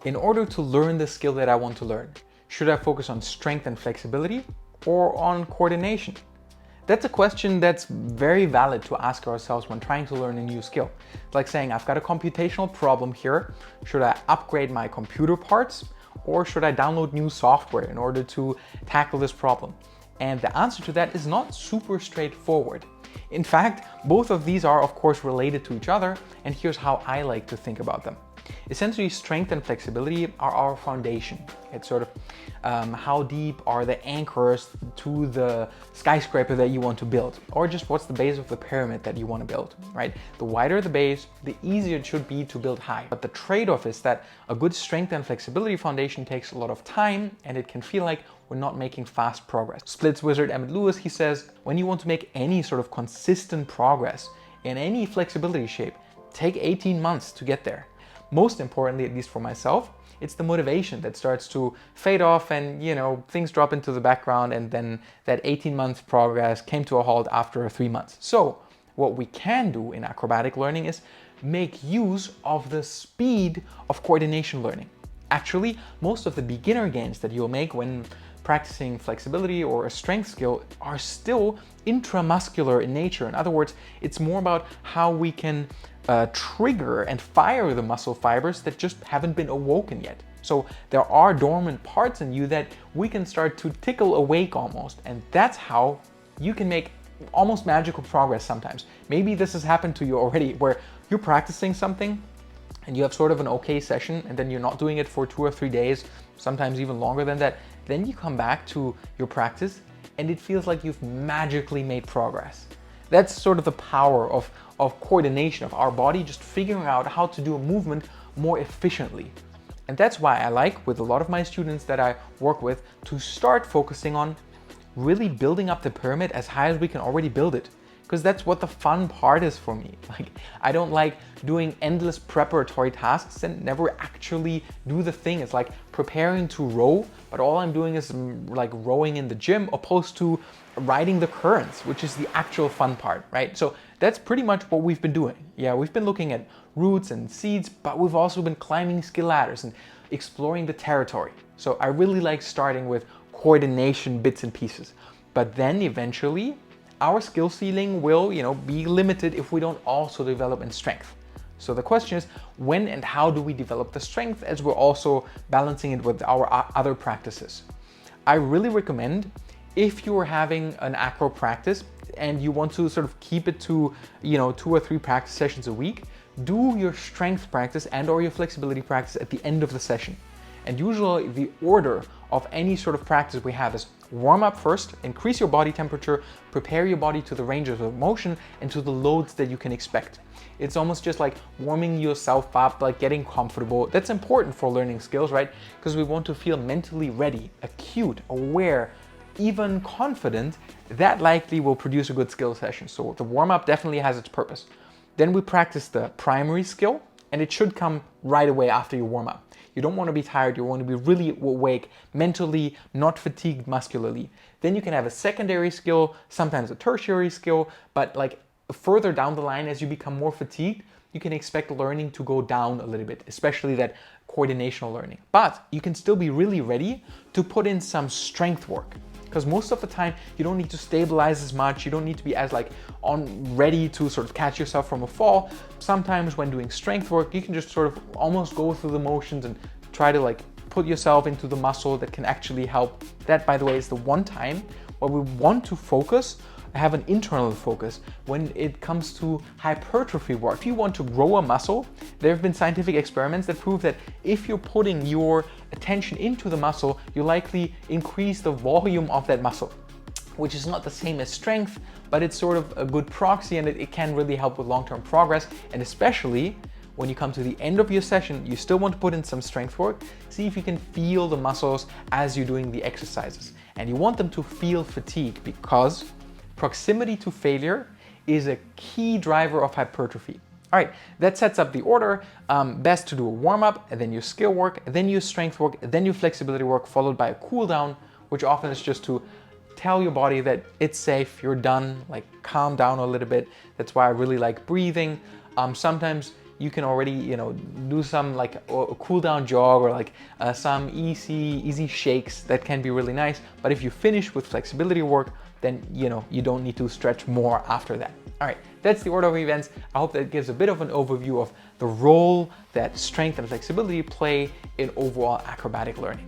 In order to learn the skill that I want to learn, should I focus on strength and flexibility or on coordination? That's a question that's very valid to ask ourselves when trying to learn a new skill. It's like saying, I've got a computational problem here. Should I upgrade my computer parts or should I download new software in order to tackle this problem? And the answer to that is not super straightforward. In fact, both of these are of course related to each other, and here's how I like to think about them. Essentially, strength and flexibility are our foundation. It's sort of how deep are the anchors to the skyscraper that you want to build, or just what's the base of the pyramid that you want to build, right? The wider the base, the easier it should be to build high. But the trade-off is that a good strength and flexibility foundation takes a lot of time, and it can feel like we're not making fast progress. Splits wizard Emmett Lewis, he says, when you want to make any sort of consistent progress in any flexibility shape, take 18 months to get there. Most importantly, at least for myself, it's the motivation that starts to fade off and, things drop into the background, and then that 18-month progress came to a halt after 3 months. So what we can do in acrobatic learning is make use of the speed of coordination learning. Actually, most of the beginner gains that you'll make when practicing flexibility or a strength skill are still intramuscular in nature. In other words, it's more about how we can trigger and fire the muscle fibers that just haven't been awoken yet. So there are dormant parts in you that we can start to tickle awake almost, and that's how you can make almost magical progress sometimes. Maybe this has happened to you already, where you're practicing something and you have sort of an okay session, and then you're not doing it for 2 or 3 days, sometimes even longer than that. Then you come back to your practice and it feels like you've magically made progress. That's sort of the power of coordination of our body, just figuring out how to do a movement more efficiently. And that's why I like, with a lot of my students that I work with, to start focusing on really building up the pyramid as high as we can already build it. Because that's what the fun part is for me. Like, I don't like doing endless preparatory tasks and never actually do the thing. It's like preparing to row, but all I'm doing is like rowing in the gym, opposed to riding the currents, which is the actual fun part, right? So that's pretty much what we've been doing. Yeah, we've been looking at roots and seeds, but we've also been climbing skill ladders and exploring the territory. So I really like starting with coordination bits and pieces, but then eventually our skill ceiling will, be limited if we don't also develop in strength. So the question is, when and how do we develop the strength as we're also balancing it with our other practices? I really recommend, if you are having an acro practice and you want to sort of keep it to, 2 or 3 practice sessions a week, do your strength practice and or your flexibility practice at the end of the session. And usually the order of any sort of practice we have is warm up first, increase your body temperature, prepare your body to the ranges of motion and to the loads that you can expect. It's almost just like warming yourself up, like getting comfortable. That's important for learning skills, right? Because we want to feel mentally ready, acute, aware, even confident. That likely will produce a good skill session. So the warm up definitely has its purpose. Then we practice the primary skill, and it should come right away after you warm up. You don't want to be tired, you want to be really awake, mentally, not fatigued muscularly. Then you can have a secondary skill, sometimes a tertiary skill, but like further down the line, as you become more fatigued, you can expect learning to go down a little bit, especially that coordinational learning. But you can still be really ready to put in some strength work. Because most of the time, you don't need to stabilize as much, you don't need to be as ready to sort of catch yourself from a fall. Sometimes when doing strength work, you can just sort of almost go through the motions and try to put yourself into the muscle that can actually help. That, by the way, is the one time where we want to focus, have an internal focus when it comes to hypertrophy work. If you want to grow a muscle, there have been scientific experiments that prove that if you're putting your attention into the muscle, you likely increase the volume of that muscle, which is not the same as strength, but it's sort of a good proxy, and it can really help with long-term progress. And especially when you come to the end of your session, you still want to put in some strength work. See if you can feel the muscles as you're doing the exercises. And you want them to feel fatigue, because proximity to failure is a key driver of hypertrophy. All right, that sets up the order. Best to do a warm-up, and then your skill work, then your strength work, then your flexibility work, followed by a cool down, which often is just to tell your body that it's safe, you're done, calm down a little bit. That's why I really like breathing. Sometimes you can already, do some like a cool down jog or like some easy shakes that can be really nice. But if you finish with flexibility work, then you don't need to stretch more after that. All right, that's the order of events. I hope that gives a bit of an overview of the role that strength and flexibility play in overall acrobatic learning.